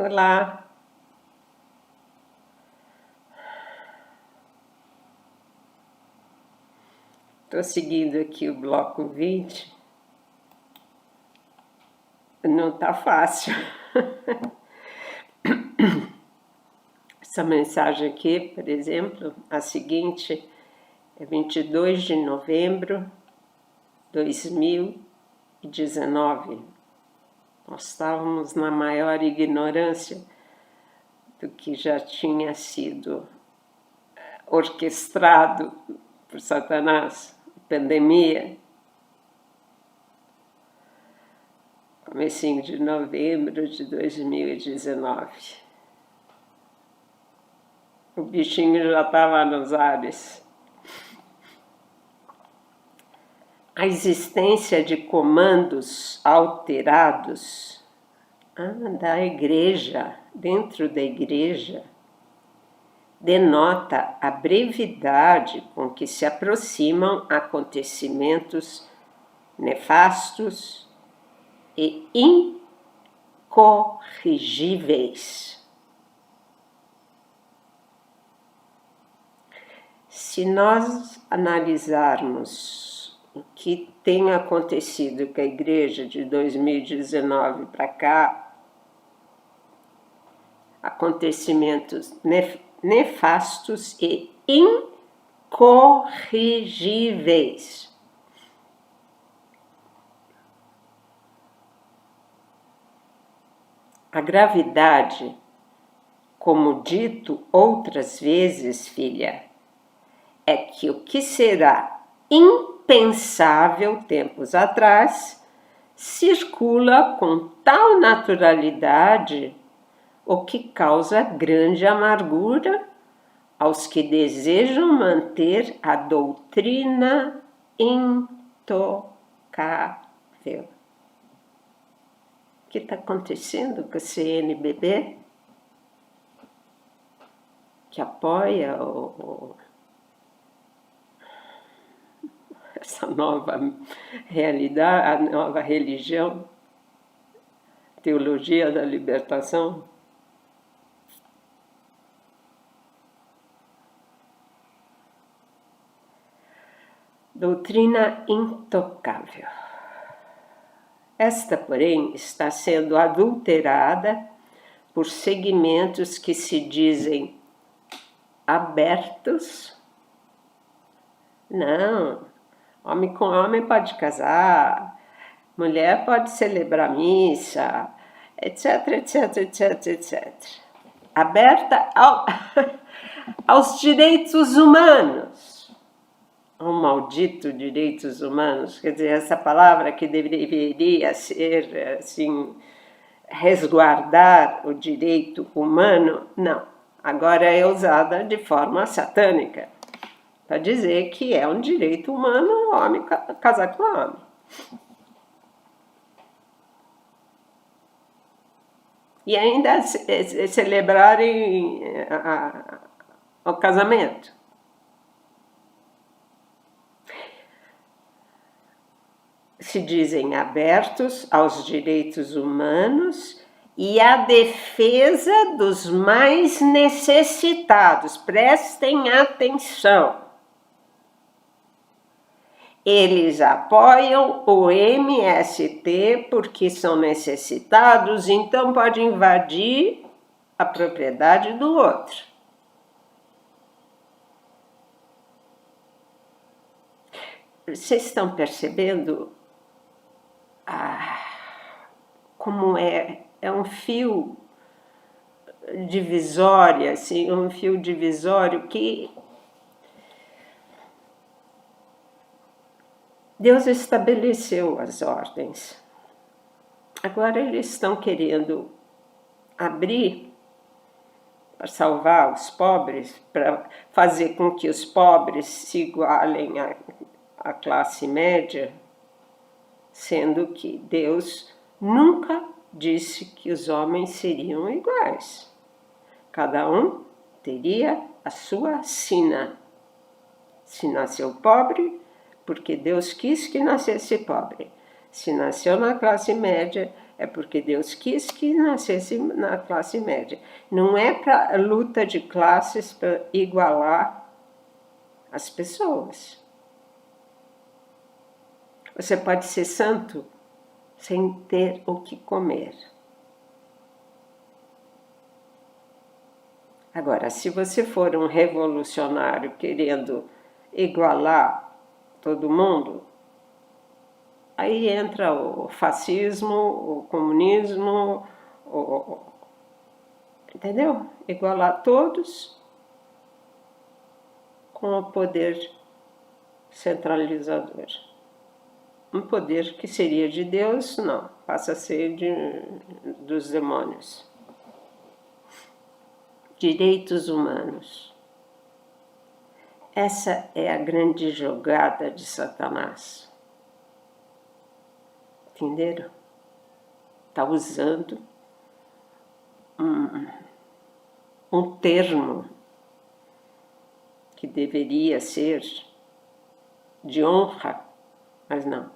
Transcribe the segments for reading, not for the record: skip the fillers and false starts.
Olá! Estou seguindo aqui o bloco 20. Não está fácil. Essa mensagem aqui, por exemplo, a seguinte, é 22 de novembro de 2019. Nós estávamos na maior ignorância do que já tinha sido orquestrado por Satanás, pandemia. Comecinho de novembro de 2019. O bichinho já estava nos ares. A existência de comandos alterados da igreja, dentro da igreja, denota a brevidade com que se aproximam acontecimentos nefastos e incorrigíveis. Se nós analisarmos o que tem acontecido com a igreja de 2019 para cá, acontecimentos nefastos e incorrigíveis. A gravidade, como dito outras vezes, filha, é que o que será impensável tempos atrás circula com tal naturalidade, o que causa grande amargura aos que desejam manter a doutrina intocável. O que está acontecendo com a CNBB? Que apoia essa nova realidade, a nova religião, teologia da libertação. Doutrina intocável. Esta, porém, está sendo adulterada por segmentos que se dizem abertos. Não, homem com homem pode casar, mulher pode celebrar missa, etc, etc, etc, etc. Aberta aos direitos humanos. Um maldito direitos humanos, quer dizer, essa palavra que deveria ser, assim, resguardar o direito humano, não. Agora é usada de forma satânica, para dizer que é um direito humano o homem casar com homem. E ainda celebrarem o casamento. Se dizem abertos aos direitos humanos e à defesa dos mais necessitados. Prestem atenção. Eles apoiam o MST porque são necessitados, então pode invadir a propriedade do outro. Vocês estão percebendo como é um fio divisório, assim, um fio divisório que Deus estabeleceu as ordens. Agora eles estão querendo abrir para salvar os pobres, para fazer com que os pobres se igualem à classe média, sendo que Deus nunca disse que os homens seriam iguais. Cada um teria a sina. Se nasceu pobre, porque Deus quis que nascesse pobre. Se nasceu na classe média, É porque Deus quis que nascesse na classe média. Não é para luta de classes para igualar as pessoas. Você pode ser santo sem ter o que comer. Agora, se você for um revolucionário querendo igualar todo mundo, aí entra o fascismo, o comunismo, entendeu? Igualar todos com o poder centralizador. Um poder que seria de Deus, não, passa a ser dos demônios. Direitos humanos. Essa é a grande jogada de Satanás. Entenderam? Está usando um termo que deveria ser de honra, mas não.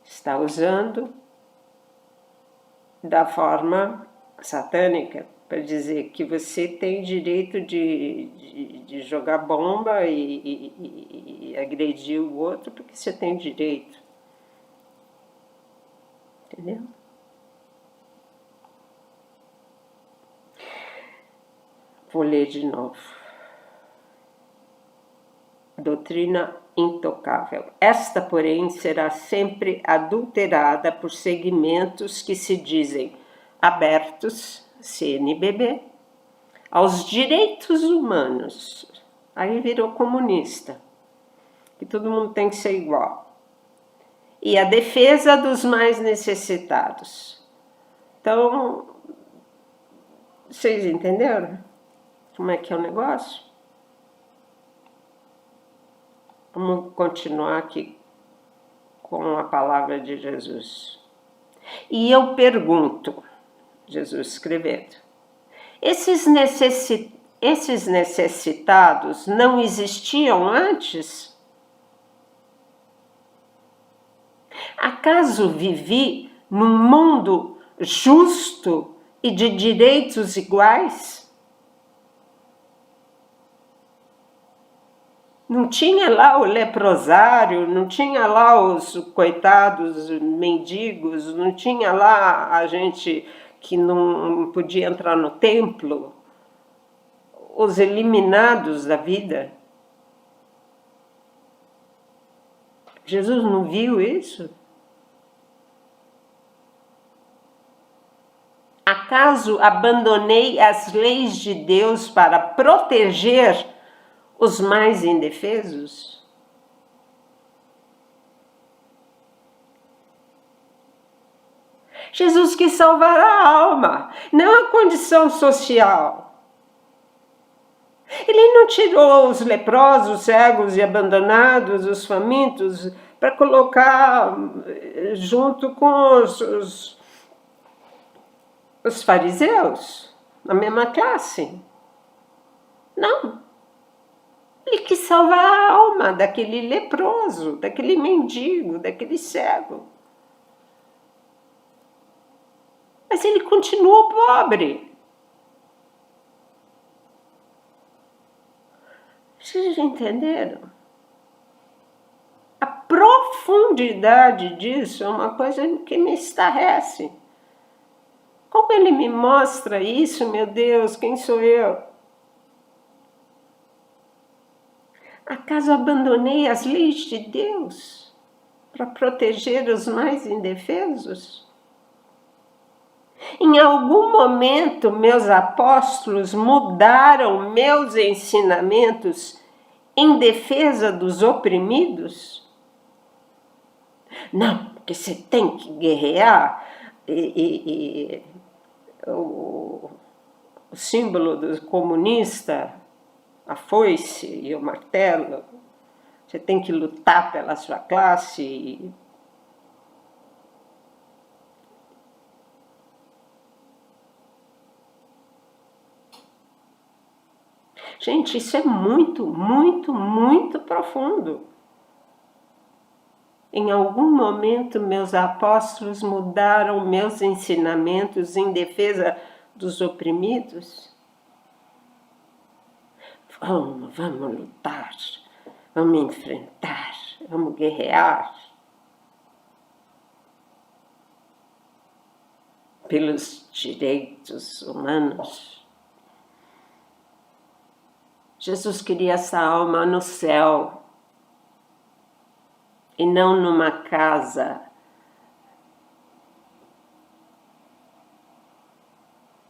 Está usando da forma satânica para dizer que você tem direito de jogar bomba e agredir o outro porque você tem direito. Entendeu? Vou ler de novo. Doutrina intocável. Esta, porém, será sempre adulterada por segmentos que se dizem abertos, CNBB, aos direitos humanos. Aí virou comunista, que todo mundo tem que ser igual. E a defesa dos mais necessitados. Então, vocês entenderam como é que é o negócio? Vamos continuar aqui com a palavra de Jesus. E eu pergunto, Jesus escrevendo, esses necessitados não existiam antes? Acaso vivi num mundo justo e de direitos iguais? Não tinha lá o leprosário, não tinha lá os coitados mendigos, não tinha lá a gente que não podia entrar no templo, os eliminados da vida. Jesus não viu isso? Acaso abandonei as leis de Deus para proteger os mais indefesos? Jesus quis salvar a alma, não a condição social. Ele não tirou os leprosos, cegos e abandonados, os famintos, para colocar junto com os fariseus, na mesma classe. Não. Ele quis salvar a alma daquele leproso, daquele mendigo, daquele cego. Mas ele continuou pobre. Vocês entenderam? A profundidade disso é uma coisa que me estarrece. Como ele me mostra isso, meu Deus, quem sou eu? Acaso abandonei as leis de Deus para proteger os mais indefesos? Em algum momento, meus apóstolos mudaram meus ensinamentos em defesa dos oprimidos? Não, porque você tem que guerrear o símbolo do comunista, a foice e o martelo. Você tem que lutar pela sua classe. Gente, isso é muito, muito, muito profundo. Em algum momento, meus apóstolos mudaram meus ensinamentos em defesa dos oprimidos? Vamos lutar, vamos enfrentar, vamos guerrear pelos direitos humanos. Jesus queria essa alma no céu e não numa casa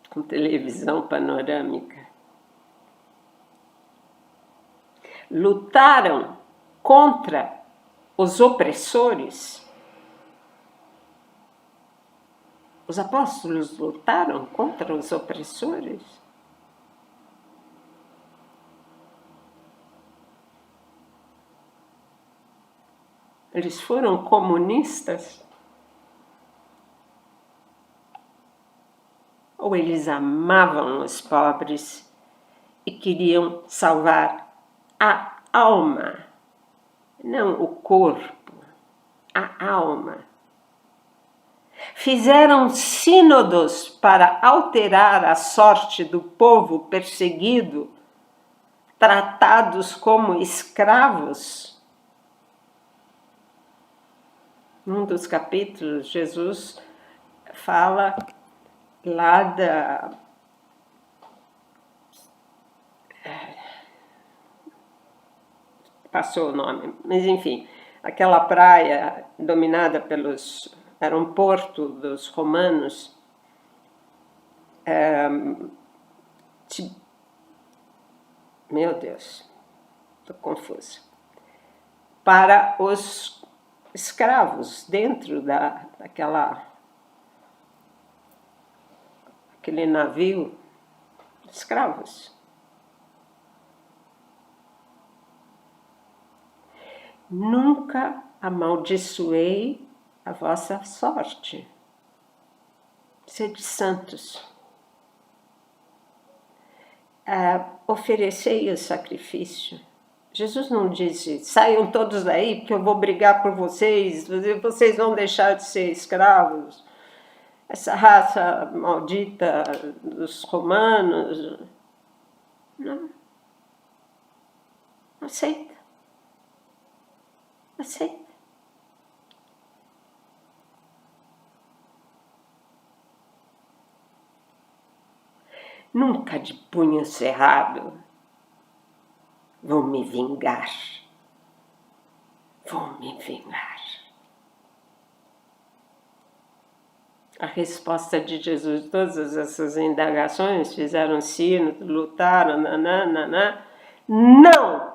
com televisão panorâmica. Lutaram contra os opressores. Os apóstolos lutaram contra os opressores. Eles foram comunistas? Ou eles amavam os pobres e queriam salvar a alma, não o corpo, a alma? Fizeram sínodos para alterar a sorte do povo perseguido, tratados como escravos? Num dos capítulos, Jesus fala lá da... Passou o nome, mas enfim, aquela praia dominada pelos... Era um porto dos romanos. Meu Deus, estou confusa. Para os escravos dentro aquele navio, escravos. Nunca amaldiçoei a vossa sorte. Sede santos. Oferecei o sacrifício. Jesus não disse, saiam todos daí porque eu vou brigar por vocês vão deixar de ser escravos. Essa raça maldita dos romanos. Não. Aceita. Aceita. Nunca de punho cerrado. Vou me vingar. Vou me vingar. A resposta de Jesus, todas essas indagações, fizeram sino, lutaram, nananana. Não!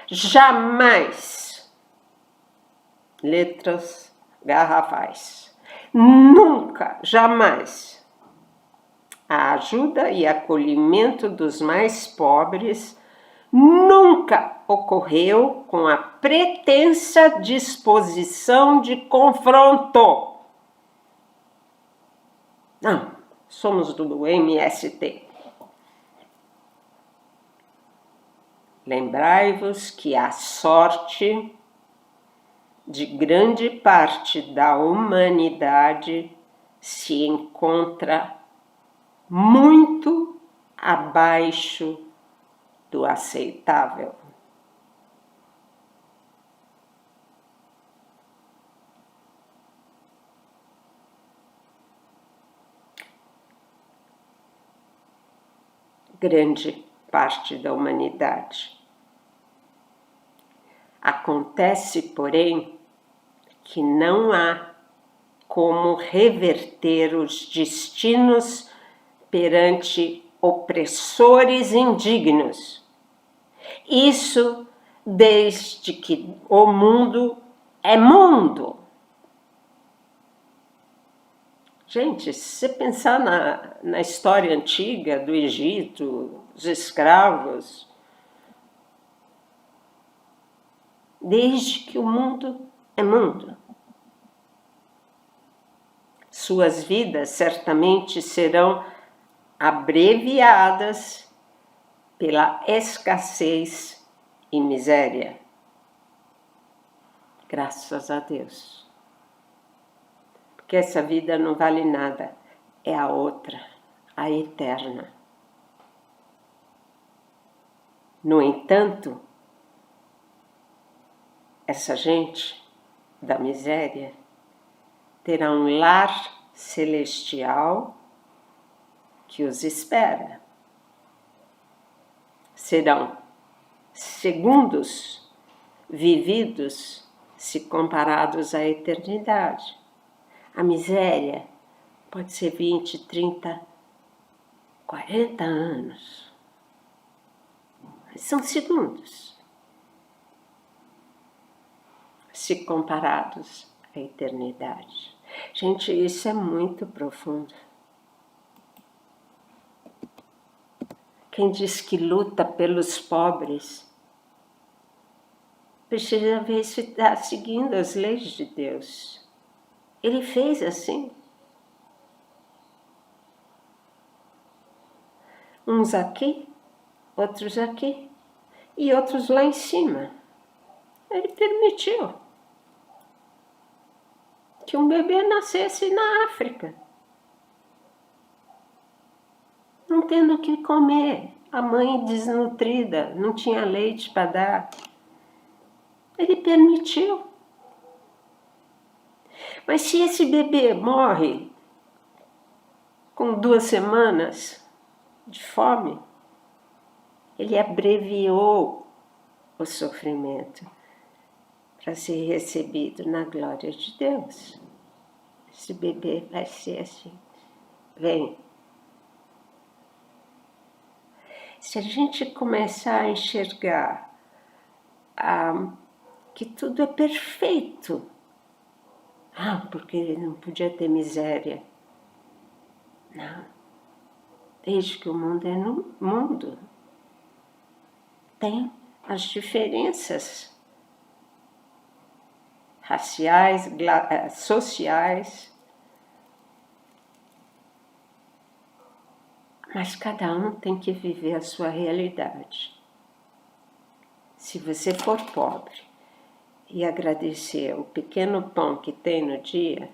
Jamais! Letras garrafais. Nunca, jamais! A ajuda e acolhimento dos mais pobres nunca ocorreu com a pretensa disposição de confronto. Não, somos do MST. Lembrai-vos que a sorte de grande parte da humanidade se encontra muito abaixo do aceitável. Grande parte da humanidade. Acontece, porém, que não há como reverter os destinos perante opressores indignos. Isso desde que o mundo é mundo. Gente, se você pensar na história antiga do Egito, os escravos, desde que o mundo é mundo. Suas vidas certamente serão abreviadas pela escassez e miséria. Graças a Deus. Porque essa vida não vale nada, é a outra, a eterna. No entanto, essa gente da miséria terá um lar celestial que os espera. Serão segundos vividos se comparados à eternidade. A miséria pode ser 20, 30, 40 anos. Mas são segundos se comparados à eternidade. Gente, isso é muito profundo. Quem diz que luta pelos pobres precisa ver se está seguindo as leis de Deus. Ele fez assim. Uns aqui, outros aqui e outros lá em cima. Ele permitiu que um bebê nascesse na África, não tendo o que comer, a mãe desnutrida, não tinha leite para dar. Ele permitiu. Mas se esse bebê morre com 2 semanas de fome, ele abreviou o sofrimento para ser recebido na glória de Deus. Esse bebê vai ser assim. Vem. Se a gente começar a enxergar que tudo é perfeito, porque ele não podia ter miséria. Não. Desde que o mundo é no mundo, tem as diferenças raciais, sociais, mas cada um tem que viver a sua realidade. Se você for pobre e agradecer o pequeno pão que tem no dia,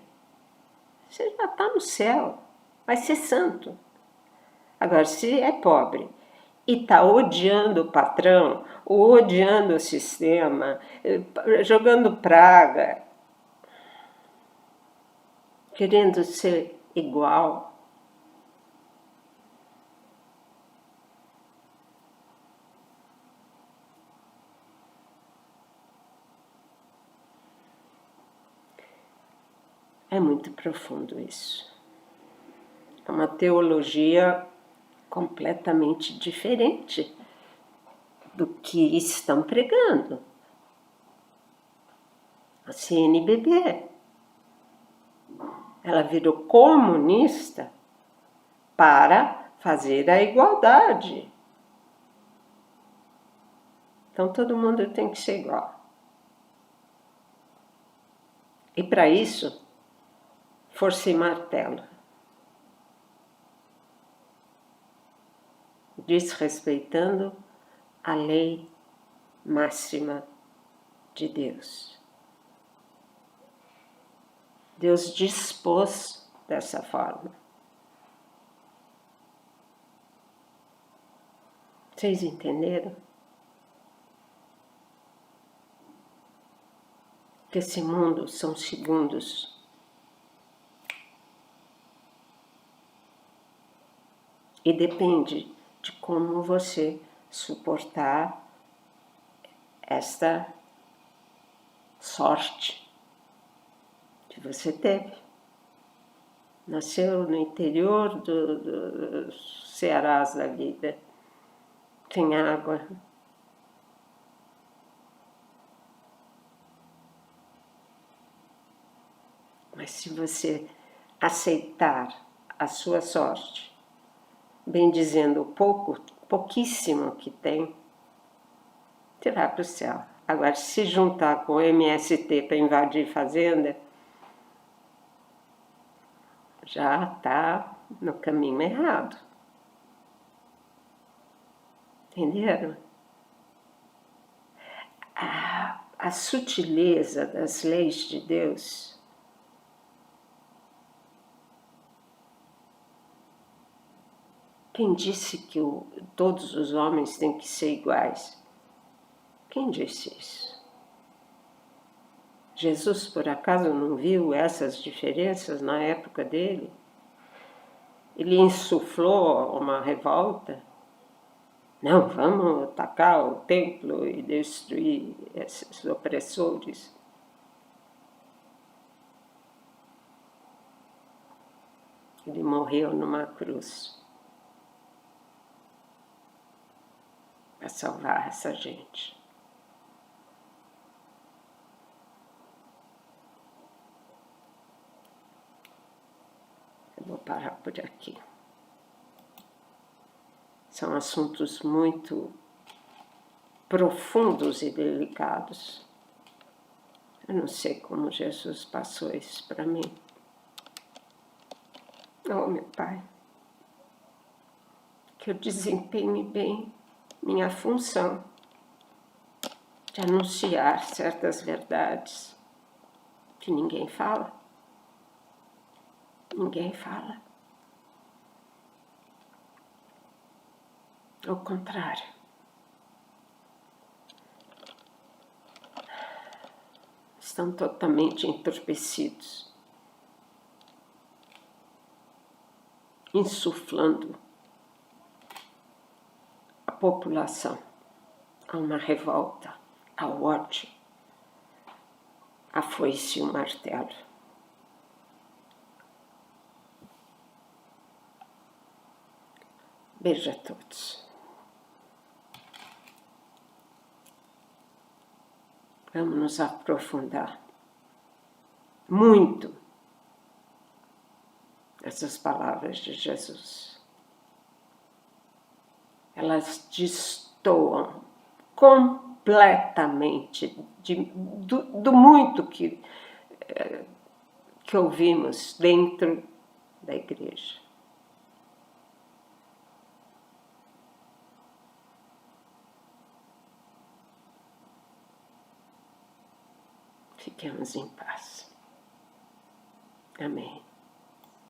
você já está no céu, vai ser santo. Agora, se é pobre e está odiando o patrão, ou odiando o sistema, jogando praga, querendo ser igual, é muito profundo isso. É uma teologia completamente diferente do que estão pregando. A CNBB, ela virou comunista para fazer a igualdade. Então todo mundo tem que ser igual. E para isso, força e martelo. Desrespeitando a lei máxima de Deus. Deus dispôs dessa forma. Vocês entenderam? Que esse mundo são segundos. E depende de como você suportar esta sorte que você teve. Nasceu no interior dos Cearás da vida, sem água. Mas se você aceitar a sua sorte, bem dizendo o pouquíssimo que tem, você vai para o céu. Agora, se juntar com o MST para invadir fazenda, já está no caminho errado. Entenderam? A a sutileza das leis de Deus. Quem disse que todos os homens têm que ser iguais? Quem disse isso? Jesus, por acaso, não viu essas diferenças na época dele? Ele insuflou uma revolta? Não, vamos atacar o templo e destruir esses opressores. Ele morreu numa cruz para salvar essa gente. Eu vou parar por aqui. São assuntos muito profundos e delicados. Eu não sei como Jesus passou isso para mim. Oh, meu Pai, que eu desempenhe bem minha função de anunciar certas verdades que ninguém fala. Ninguém fala. Ao contrário. Estão totalmente entorpecidos, insuflando a população a uma revolta, ao ódio, a foice e o martelo. Beijo a todos. Vamos nos aprofundar muito essas palavras de Jesus. Elas destoam completamente do muito que ouvimos dentro da igreja. Fiquemos em paz. Amém.